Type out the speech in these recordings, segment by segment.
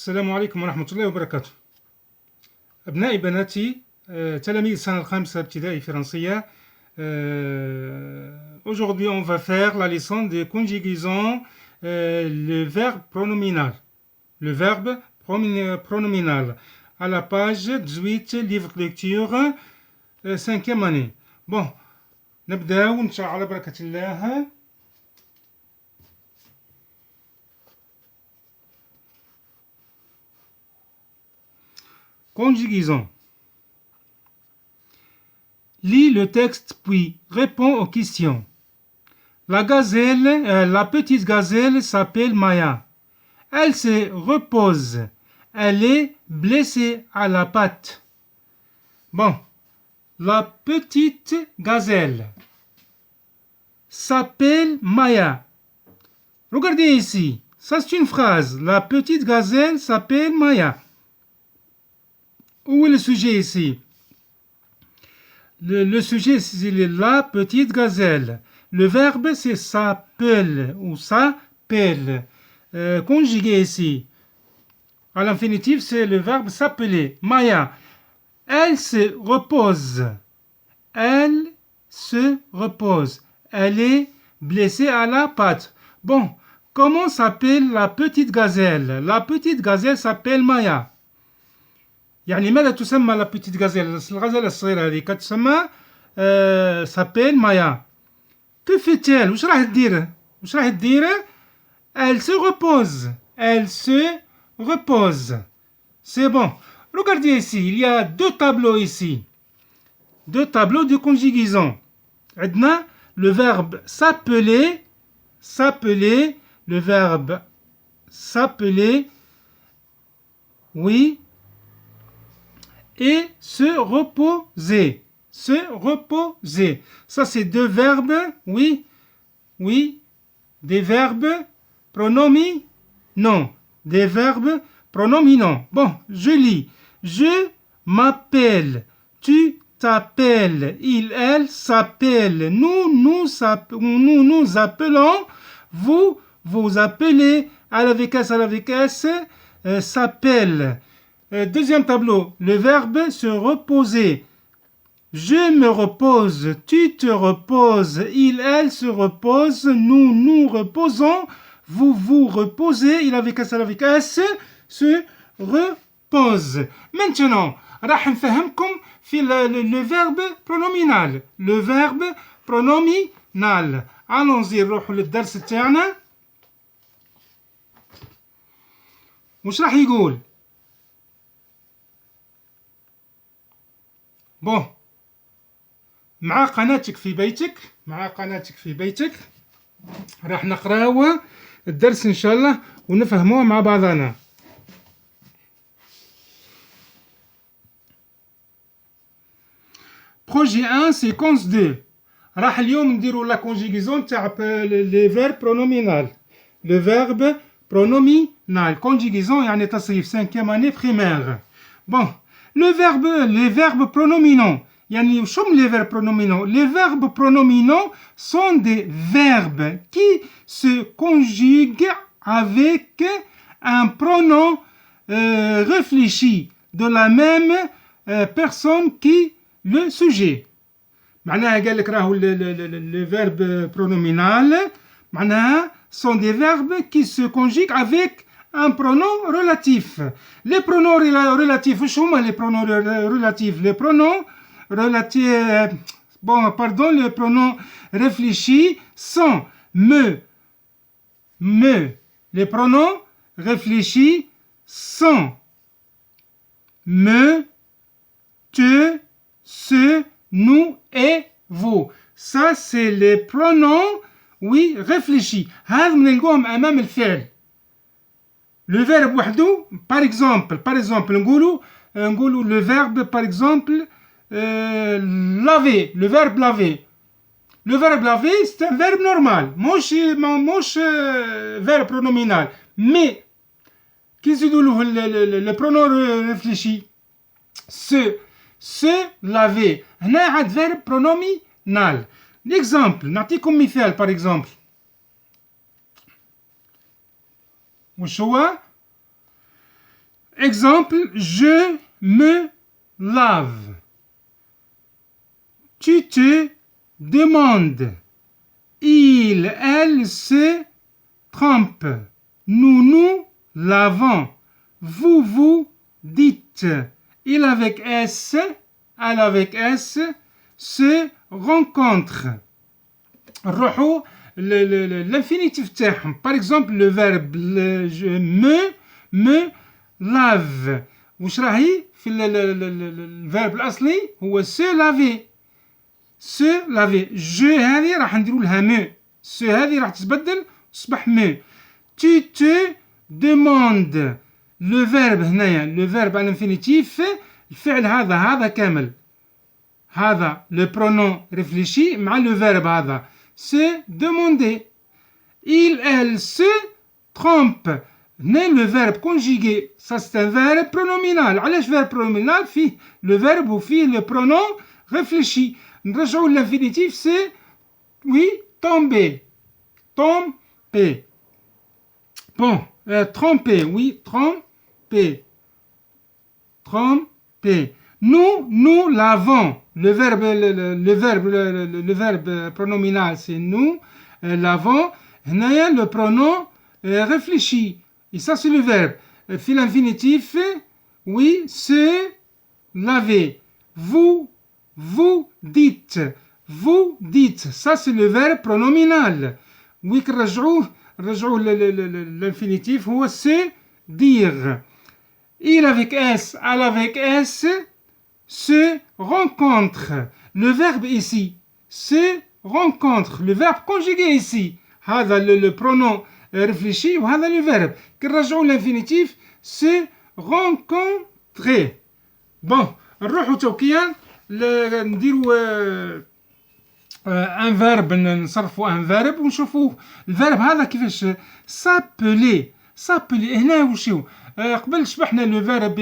السلام عليكم ورحمة الله وبركاته. أبنائي بناتي تلاميذ السنة الخامسة ابتدائي فرنسية. Aujourd'hui on va faire la leçon de conjugaison, le verbe pronominal. Le verbe pronominal. À la page 18, livre de lecture, 5e année. Bon, نبدأ إن شاء الله على بركة الله. Conjugaison. Lis le texte puis réponds aux questions. La petite gazelle s'appelle Maya. Elle se repose. Elle est blessée à la patte. Bon, la petite gazelle s'appelle Maya. Regardez ici, ça c'est une phrase. La petite gazelle s'appelle Maya. Où est le sujet ici? Le sujet, c'est la petite gazelle. Le verbe, c'est s'appelle ou s'appelle. Conjugué ici. À l'infinitif, c'est le verbe s'appeler. Maya. Elle se repose. Elle se repose. Elle est blessée à la patte. Bon, comment s'appelle la petite gazelle? La petite gazelle s'appelle Maya. يعني ماذا تسمى la petite gazelle؟ الغزالة الصغيرة هذه كتسمى s'appelle Maya. Que fait-elle؟ وش راح تدير؟ Elle se repose. Elle se repose. C'est bon. Regardez ici, il y a deux tableaux ici. Deux tableaux de conjugaison. عندنا le verbe s'appeler, le verbe s'appeler, oui, et se reposer. Ça, c'est deux verbes, oui, des verbes pronominaux. Des verbes pronominaux. Bon, je lis. Je m'appelle. Tu t'appelles. Il, elle s'appelle. Nous appelons. Vous appelez. Elle avec S, s'appelle. Deuxième tableau, le verbe se reposer. Je me repose, tu te reposes, il, elle se repose, nous reposons, vous reposez, il avec S se repose. Maintenant, راح نفهمكم في le verbe pronominal. Le verbe pronominal. Allons-y نروحوا للدرس تاعنا. وش راح يقول؟ بون مع قناتك في بيتك راح نقراو الدرس ان شاء الله ونفهموه مع بعضنا. بروجي 1 سيكونس 2 راح اليوم نديروا لا كونجيغيزون تاع لي فيرب برومينال. لو فيرب برومينال كونجيغيزون يعني تصريف 5e année primaire. Bon, les verbes pronominaux. Yani, les verbes pronominaux. Les verbes pronominaux sont des verbes qui se conjuguent avec un pronom réfléchi de la même personne qui le sujet. معناها قال لك راهو le verbe pronominal معناها sont des verbes qui se conjuguent avec un pronom relatif. Les pronoms relatifs, وش هما les pronoms relatifs? Les pronoms relatifs, les pronoms réfléchis sont me. Les pronoms réfléchis sont me, te, ce, nous et vous. Ça, c'est les pronoms, oui, réfléchis. هذا بنلقاهم أمام الفعل. Le verbe وحده, par exemple, نقولوا le verbe, par exemple, laver, le verbe laver. Le verbe laver, c'est un verbe normal, مش verbe pronominal. Mais, qu'est-ce que le pronom réfléchi? Se laver. هنا عاد verbe pronominal. L'exemple, نعطيكم مثال, par exemple. وش هو؟ exemple, je me lave. Tu te demandes. Il, elle se trompe. Nous nous lavons. Vous vous dites. Il avec S, elle avec S se rencontrent. نروحوا l'infinitif تاعهم. Par exemple, le verbe je me lave. واش راهي في الفيرب الأصلي هو se laver. se laver. je هذه راح نديروا لها me. se هذه راح تتبدل تصبح me. tu te demandes. le verbe هنايا le verbe à l'infinitif الفعل هذا كامل. هذا le pronom réfléchi مع le verbe هذا se demander. Il, elle se trompe. Le verbe conjugué, ça c'est un verbe pronominal. علاش verbe pronominal فيه le verbe وفيه le pronom réfléchi. نرجعوا l'infinitif c'est oui tomber. Tomber. Bon, tromper, oui, tromper. Tromper. Nous lavons. Le verbe pronominal c'est nous lavons. هنايا le pronom réfléchi. Et ça c'est le verbe. Puis l'infinitif, oui, se laver. Vous dites. Vous dites. Ça c'est le verbe pronominal. Oui, نرجعوه l'infinitif هو se dire. Il avec S, elle avec S se rencontre. Le verbe ici se rencontre. Le verbe conjugué ici هذا le pronom réfléchi وهذا le verbe. كنرجعوا l'infinitif se rencontrer. Bon, نروحوا توكيا نديروا ان فيرب نصرفوا ان فيرب ونشوفوا الفيرب هذا كيفاش سابلي هنا وشو قبل شبحنا لو فيرب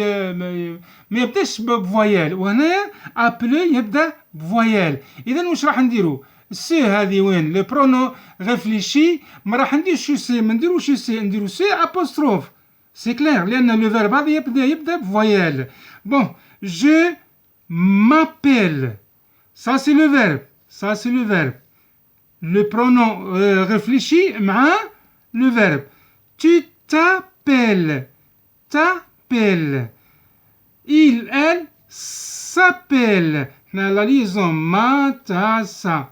ما يبداش بفويال وهنا ابلي يبدا بفويال. اذا واش راح نديروا سي هذه وين لو برونو ريفليشي ما راح نديرش سي ما نديروش سي نديروا سي ابوستروف سي كلير لان لو فيرب هذا يبدا بفويال. بون جو مابيل ça c'est le verbe. Ça, c'est le verbe. Le pronom réfléchi مع le verbe. Tu t'appelles. T'appelles. Il, elle s'appelle. La liaison ma, ta, sa.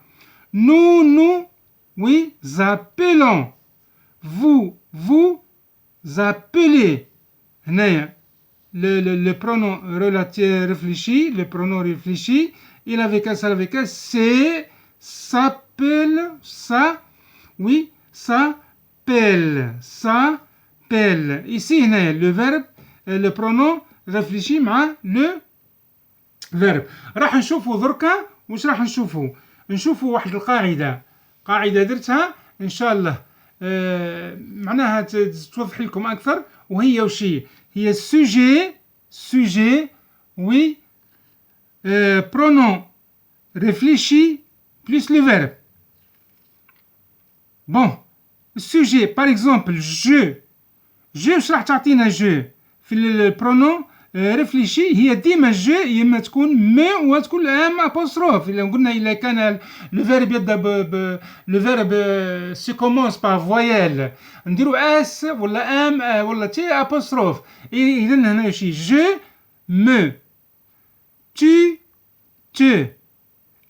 Nous, oui, appelons. Vous appelez. Le pronom relatif réfléchi, le pronom réfléchi. Il avec un, ça avec un, c'est, s'appelle, ça, oui, s'appelle. Ici, le verbe, le pronom réfléchi مع le verbe. راح نشوفوا دركا واش راح نشوفوا واحد قاعدة درتها إن شاء الله معناها توضح لكم أكثر وهي وشي هي sujet, oui, pronom réfléchi plus le verbe. Bon, sujet, par exemple, je واش راح تعطينا je في البرونون réfléchi هي ديما je يما تكون مي وتكون ام apostrophe. إلا كان le verbe يبدا le verbe se commence par voyelle نديرو اس ولا ام ولا تي apostrophe. إذا هنا شي je me tu te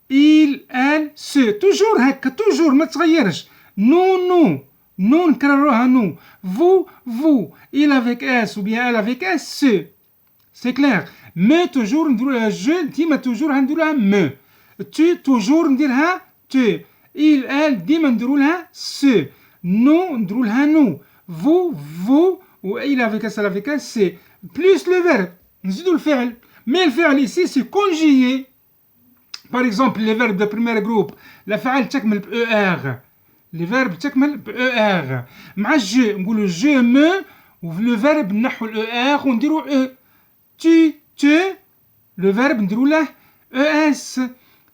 il elle se toujours هكا toujours ما تغيرش. nous نكرروها nous. vous il avec s ou bien elle avec s se. C'est clair. me toujours نديرولها je ديما toujours نديرولها me. tu toujours نديرها tu. il elle ديما نديرولها se. nous نديرولها nous. vous ou il avec s elle avec s c'est plus le verbe نزيدو الفعل. mais الفعل ici c'est conjugué. par exemple les verbes de premier groupe الافعال تكمل ب er. les verbes تكمل ب er. مع je نقولوا je me وفي le verbe نحو er ونديرو e. tu te le verbe نديرو له es.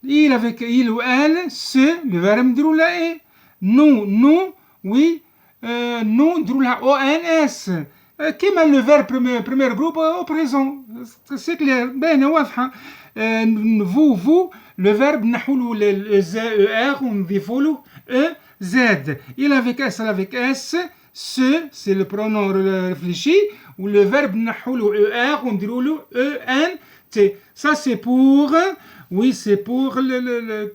il avec il ou elle se le verbe نديرو له e. nous oui nous نديرو لها ons. كيما لو فيرب بريمير جروب او بريزون سي كلير باينه واضحه. فو لو فيرب نحولو ار ونضيفو له زاد. il avec s avec s ce c'est le pronom réfléchi ou le verbe نحولو er ونديرو له en t. ça c'est pour وي سي بور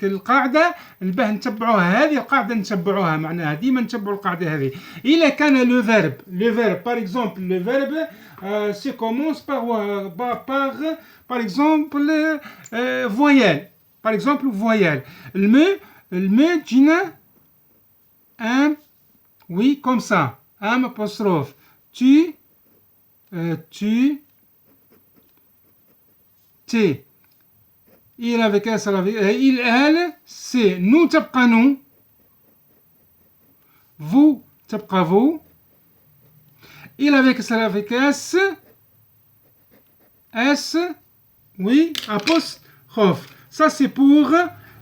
القاعده باه نتبعوها. هذه القاعده نتبعوها معناها ديما نتبعوا القاعده هذه. الا كان لو فيرب باغ اكزومبل لو فيرب سي كومونس باغ اكزومبل فويال باغ اكزومبل فويال المو تجينا ان وي كوم سا ام apostrophe tu t'es. il avec s il elle c'est nous تبقى nous vous تبقى vous. il avec s s oui apostrophe. ça c'est pour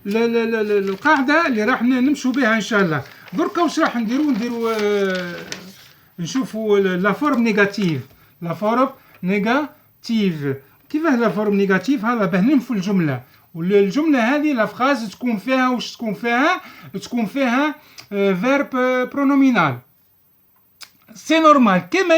القاعده اللي راح نمشوا بها ان شاء الله. دركا واش راح نديروا نشوفوا لا فورم نيجاتيف. لا فورم نيجاتيف كيفاه لا فورم نيجاتيف؟ هذا باه ننفوا الجمله، والجمله هذه لا فراز تكون فيها واش تكون فيها فيرب برونومينال. سي نورمال كيما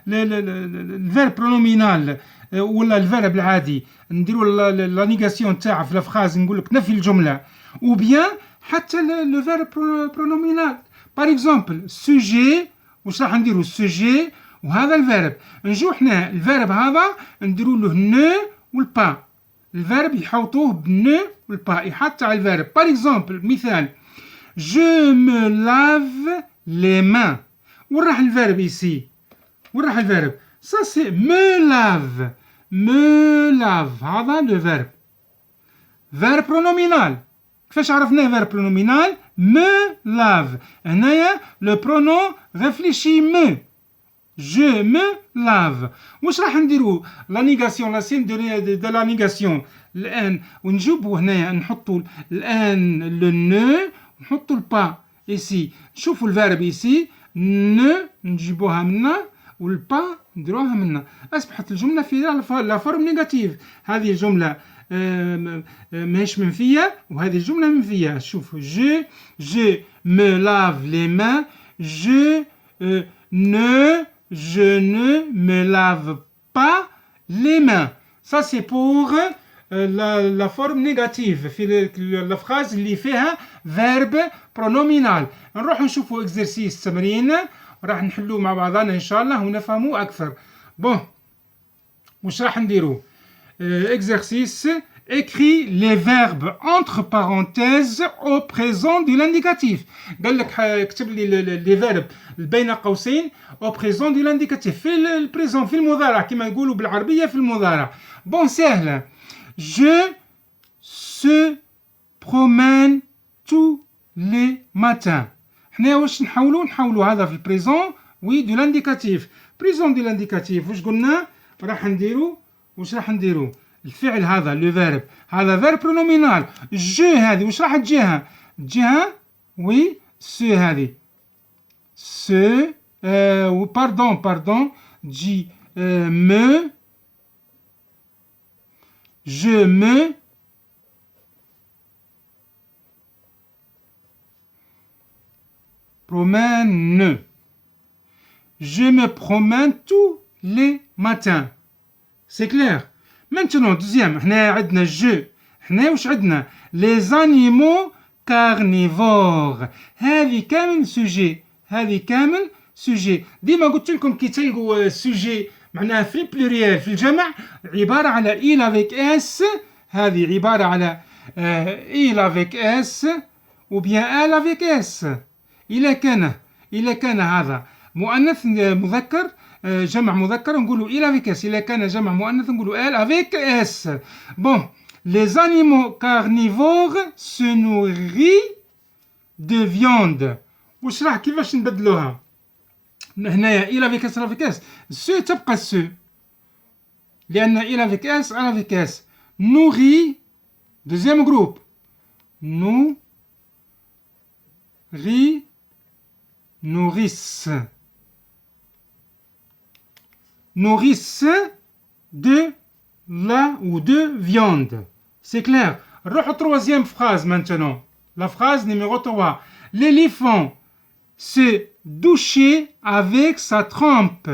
الفيرب برونومينال ولا الفيرب العادي نديروا لا نيغاسيون تاعها في لا فراز نقول لك نفي الجمله، او بيان حتى لو فيرب برونومينال. باغ اكزومبل سوجي واش راح نديروا السوجي وهذا الفيرب. نجو حنا الفيرب هذا نديروا له نو والبا. الفيرب يحوطوه بنو والبا يحط على الفيرب. باغ اكزومبل مثال جو مو لاف لي مان. وين راح الفيرب يسي؟ وين راح الفيرب؟ سا سي مو لاف هذا لو فيرب. فيرب برونومينال كيفاش عرفناه فيرب برونومينال؟ مو لاف. هنايا لو برونون ريفليشي مو je me lave. واش راح نديرو لا نيغاسيون لا سين دو لا نيغاسيون الان ونجيبو هنايا نحطو الان لو نو نحطو البا ايسي. نشوفو الفيرب ايسي نو نجيبوها منا والبا نديروها منا اصبحت الجمله في لا فورم نيجاتيف. هذه الجمله ماهيش منفيه وهذه الجمله منفيه. شوف je me lave les mains je ne me lave pas les mains. Ça c'est pour la forme négative في la phrase اللي فيها verbe pronominal. نروح نشوفوا exercice تمرين راح نحلوه مع بعضنا ان شاء الله ونفهموا اكثر. بون واش راح نديروا؟ exercice écrit les verbes entre parenthèses au présent de l'indicatif. قال لك اكتب لي لي فيرب بين قوسين au présent de l'indicatif في البريزون في المضارع كما يقولوا بالعربيه في المضارع. بون سهله. je se promène tous les matins. حنا واش نحولوا هذا في البريزون وي دو لانديكاتيف. بريزون دو لانديكاتيف واش قلنا راح نديروا الفعل هذا لو فيرب هذا فيرب برونومينال. جو هذه واش راح تجيها وي سو هذه سو باردون تجي me je me promène. Je me promène tous les matins. C'est clair. Maintenant, deuxième, حنا عندنا جو. حنا واش عندنا؟ les animaux carnivores. هذه كامل سوجي. ديما قلت لكم كي تلقوا سوجي معناها في البلوريال في الجمع عبارة على il avec s. هذه عبارة على il avec s ou bien elle avec s. إذا كان هذا مؤنث مذكر جمع مذكر نقولوا il avec s. إذا كان جمع مؤنث نقولوا elle avec s. Bon, les animaux carnivores se nourrissent de viande. واش راح كيفاش نبدلوها؟ هنايا il avec s avec s سو تبقى سو لأن il avec s avec s. nourrit deuxième groupe nourrissent nourrissent de la ou de viande. C'est clair. Troisième phrase maintenant. La phrase numéro 3. L'éléphant se douchait avec sa trempe.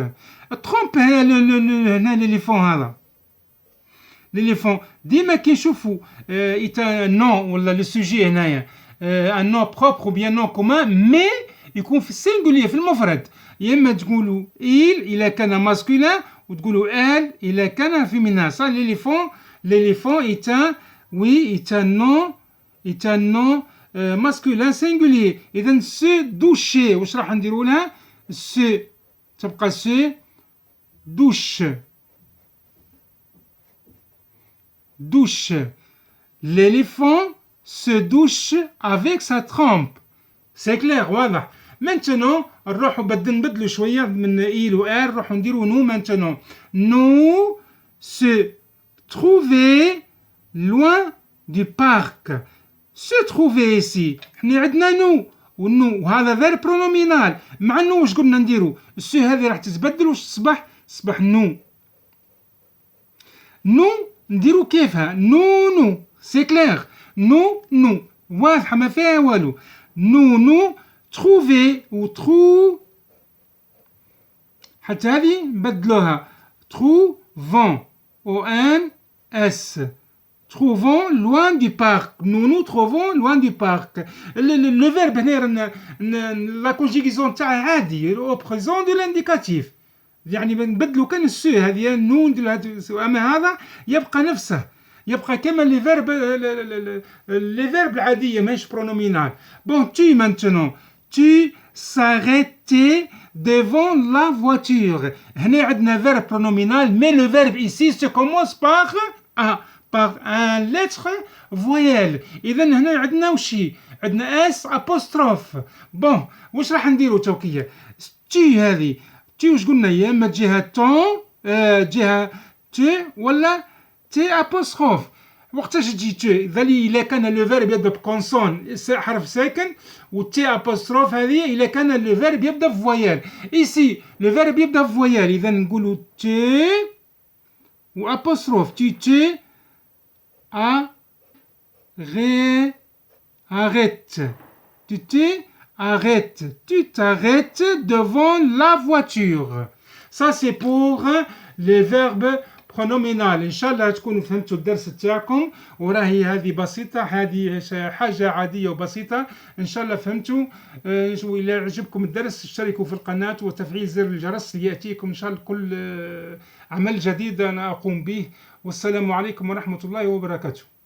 Trempe l'éléphant هذا. L'éléphant. ديما كي نشوفوا nom ولا le sujet هنايا un nom propre ou bien nom commun mais يكون في السينجولير في المفرد. يا اما تقولوا il إذا كان masculin وتقولوا elle إذا كان féminin. Ça l'éléphant est un nom masculin singulier. إذا se doucher واش راح نديروا لها se تبقى se douche. L'éléphant se douche avec sa trempe. C'est clair واضح. Maintenant نروحوا نبدلوا شويه من il و elle نروحوا نديروا nous maintenant. Nous se trouver loin du parc. Se trouver ici احنا عندنا nous والنو وهذا verbe pronominal. مع النو واش قلنا نديروا السو هذه راح تتبدل واش تصبح نو. نو نديروا كيفها نو سي كلير نو واضحه ما فيها والو. نو trouver ou حتى هذه نبدلوها trouvons ONS trouvons loin du parc. Nous trouvons loin du parc. Le verbe هنا la conjugaison تاعها عادي au présent de l'indicatif. يعني نبدلوا كان السو هذه نون اما هذا يبقى نفسه يبقى كما لي فيرب العاديه ماهيش برونومينال. بون tu maintenant tu s'arrêtais devant la voiture. هنا عندنا verbe pronominal mais le verbe ici se commence par un lettre voyelle. اذا هنا عندنا وشي عندنا اس apostrophe. بون واش راح نديروا توكيه تي هذه تي واش قلنا يا اما جهه طون جهه تي ولا تي apostrophe. وقتاش تجي تي اذا كان لو فيرب يبدا بكونسون حرف ساكن والتي apostrophe هذه اذا كان لو فيرب يبدا بفويال. ايسي لو فيرب يبدا بفويال اذا نقولوا تي و apostrophe تي arrête. Tu t'arrêtes devant la voiture. Ça c'est pour les verbes pronominal. ان شاء الله تكونوا فهمتوا الدرس تاعكم وراهي هذه بسيطه هذه حاجه عاديه وبسيطه ان شاء الله فهمتوا. الى عجبكم الدرس اشتركوا في القناه وتفعيل زر الجرس لياتيكم ان شاء الله كل عمل جديد انا اقوم به. والسلام عليكم ورحمه الله وبركاته.